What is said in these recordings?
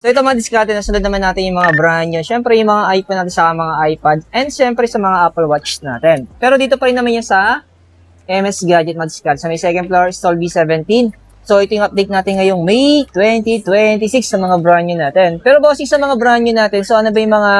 So ito mga diskarte, nasunod naman natin yung mga brand nyo. Siyempre yung mga iPhone natin sa mga iPad and siyempre sa mga Apple Watch natin. Pero dito pa rin naman yan sa MS Gadget mga diskarte. Sa may second floor, Stall B17. So ito yung update natin ngayong May 2026 sa mga brand nyo natin. Pero bossing sa mga brand nyo natin, so ano ba yung mga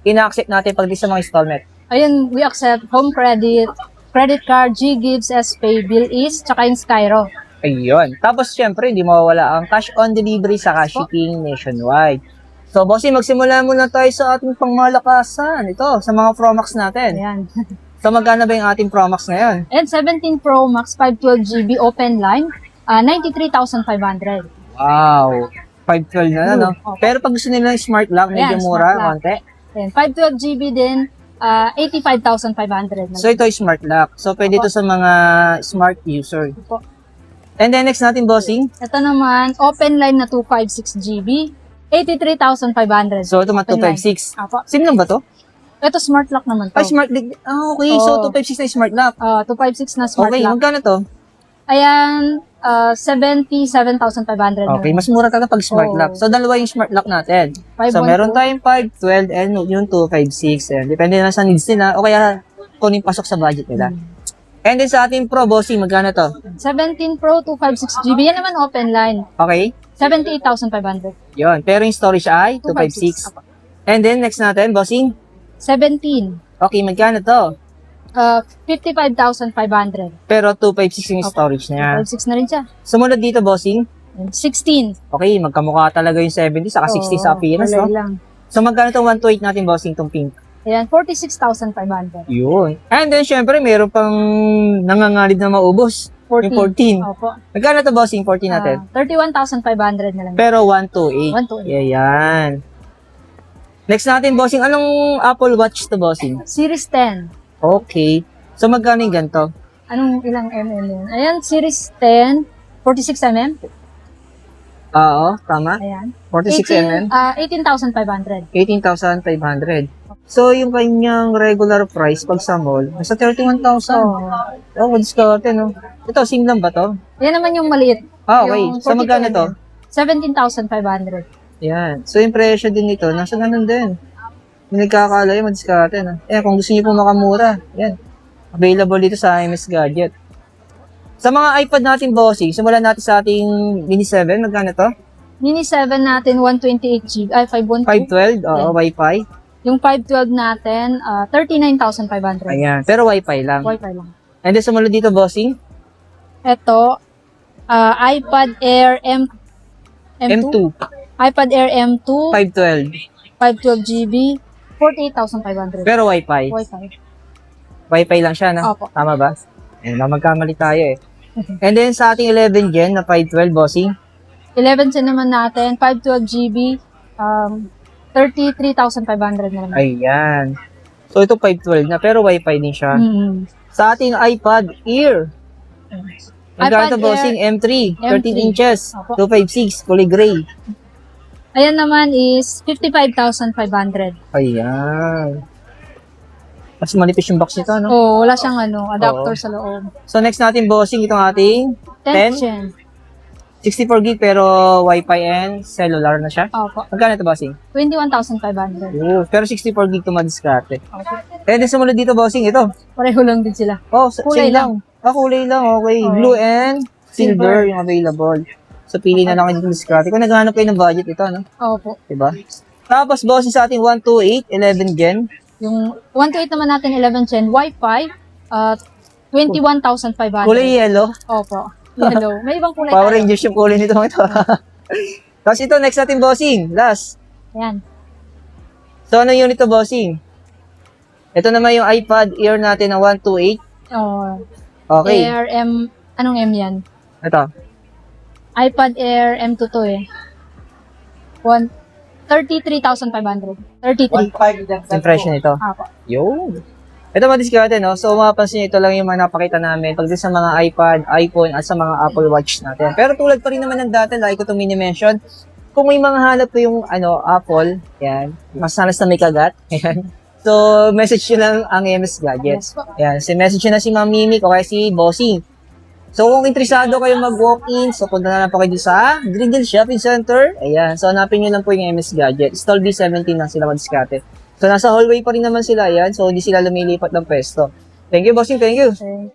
ina-accept natin pagdating sa mga installment? Ayun, we accept home credit, credit card, G-Gives, S-Pay, Bill East, tsaka yung Skyro. Ayun. Tapos, syempre, hindi mawawala ang cash on delivery sa shipping nationwide. So, bossing, magsimula muna tayo sa ating pangmalakasan. Ito, sa mga Pro Max natin. Ayan. So, magkano ba yung ating Pro Max ngayon? And 17 Pro Max 512GB open line, 93,500. Wow! 512 na, no? Okay. Pero pag gusto nila ng smart lock, medyo Ayan, mura, smart lock. konti. Ayan, 512GB din, 85,500. So, ito yung smart lock. So, pwede ito sa mga smart user. Opo. And then, next natin, bossing. Ito naman, open line na 256GB, 83,500. So, ito mga Open line. 256. Apo. SIM lang ba to? Ito smart lock naman to. Ay, smart lock. Ah, okay. So, Oo. 256 na yung smart lock. 256 na smart Okay, lock. magkano to? Ayan, 77,500 Okay, naman. mas mura talaga pag smart Oo. lock. So, dalawa yung smart lock natin. 512. So, meron tayong 512 and yung 256. Ayan. Depende na sa needs nila o kaya kung yung pasok sa budget nila. And then sa ating Pro, bossing, magkano to? 17 Pro 256GB. Yan naman open line. Okay? 78,500. Yun. Pero yung storage ay 256. Apo. And then, next natin, bossing. 17. Okay, magkano to? 55,500. Pero 256 yung storage niya. 56 na rin siya. Sumunod dito, bossing. 16. Okay, magkamukha talaga yung 70 saka 60 sa appearance, kulay no? lang. So, magkano itong 128 natin, bossing, itong pink? Ayan, 46,500. Yun. And then, syempre, meron pang nangangalid na maubos. 14. Yung 14. Opo. Magkano to, bossing? 14 natin. 31,500 na lang. Pero 128. 128. Yan. Next natin, bossing. Anong Apple Watch to, bossing? Series 10. Okay. So, magkano yung ganito? Anong ilang mm yun? Ayan, Series 10. 46mm. Oo, tama. Ayan. 46mm. 18,500. 18,500. So, yung kanyang regular price pag sa mall, nasa 31,000. Oh, discount, no? Ito, SIM lang ba to? Yan naman yung maliit. Ah, okay. Yung So, magkano to? 17,500. Yan. So, yung presyo din nito, nasa ganun din. Yung nagkakalay, madiskarte na. Eh, kung gusto niyo po makamura, yan. Available dito sa MS Gadget. Sa mga iPad natin, bossing, simulan natin sa ating Mini 7. Magkano to? Mini 7 natin, 128GB. Ay, 512. 512, oo, Wi-Fi. Yung 512 natin, 39,500. Ayan, pero Wi-Fi lang. Wi-Fi lang. And then, sumunod dito, bossing, Ito, iPad Air M2. M2, iPad Air M2, 512. 512GB, 48,500. Pero Wi-Fi. Wi-Fi. Wi-Fi lang siya, no? Opo. Tama ba? Ayun, magkamali tayo eh. And then, sa ating 11 Gen na 512, bossing, 11 din naman natin, 512GB, 33,500 na lang. ayan. So, ito 512 na, pero Wi-Fi din siya. Mm. Sa ating iPad Air, magkano iPad ito, bossing? M3, 13 M3. inches, Opo. 256, kulay gray. Ayan naman is 55,500. Ayan. Mas manipis yung box nito, no? Oh, wala siyang adapter Oo. sa loob. So, next natin, bossing, itong ating 10th 10, gen. 64 gig pero Wi-Fi and cellular na siya. Opo. Magkano ito, bossing? 21,500. Pero 64 gig ito madiskarte. Okay. And then, sumunod dito, bossing, ito. Pareho lang din sila. Oh, Kulay same lang. Ah, kulay lang, okay. Oo. Blue and silver Silver. yung available. So, pili na lang kayo ng diskarte. Kung naghahanap kayo ng budget ito, no? Opo. Diba? Tapos, bossing sa ating 128, 11 Gen. Yung 128 naman natin 11 gen Wi-Fi, 21,500. Kulay yellow. Opo. Hello. May ibang kulay Power tayo. Rangers yung kulay nito. Tapos ito, next natin, bossing. Last. Ayan. So, ano yun ito, bossing? Ito naman yung iPad Air natin na 128. Oh, Okay. Air M, anong M yan? Ito. iPad Air M2 to eh. 33,500. 33. Yung presyo nito. Apo. Yun. Ito madiskarte, no? So, mapapansin nyo, ito lang yung mga napakita namin pagdating sa mga iPad, iPhone, at sa mga Apple Watch natin. Pero tulad pa rin naman ng dati, like ko itong mini-mention, kung may mga hanap ko yung Apple, yan, masanas na may kagat, yan. So, message nyo lang ang MS Gadget. Yes po. Yan, message nyo na si Ma'am Mimi o kaya si Bossing. So, kung interesado kayo mag-walk-in, so punta na lang po kayo dito sa Greenville Shopping Center. Ayan. So, hanapin nyo lang po yung MS Gadget. Stall B17 lang sila madiskarte. So, nasa hallway pa rin naman sila. Ayan. So, hindi sila lumilipat ng pwesto. Thank you, bossing. Thank you. Okay.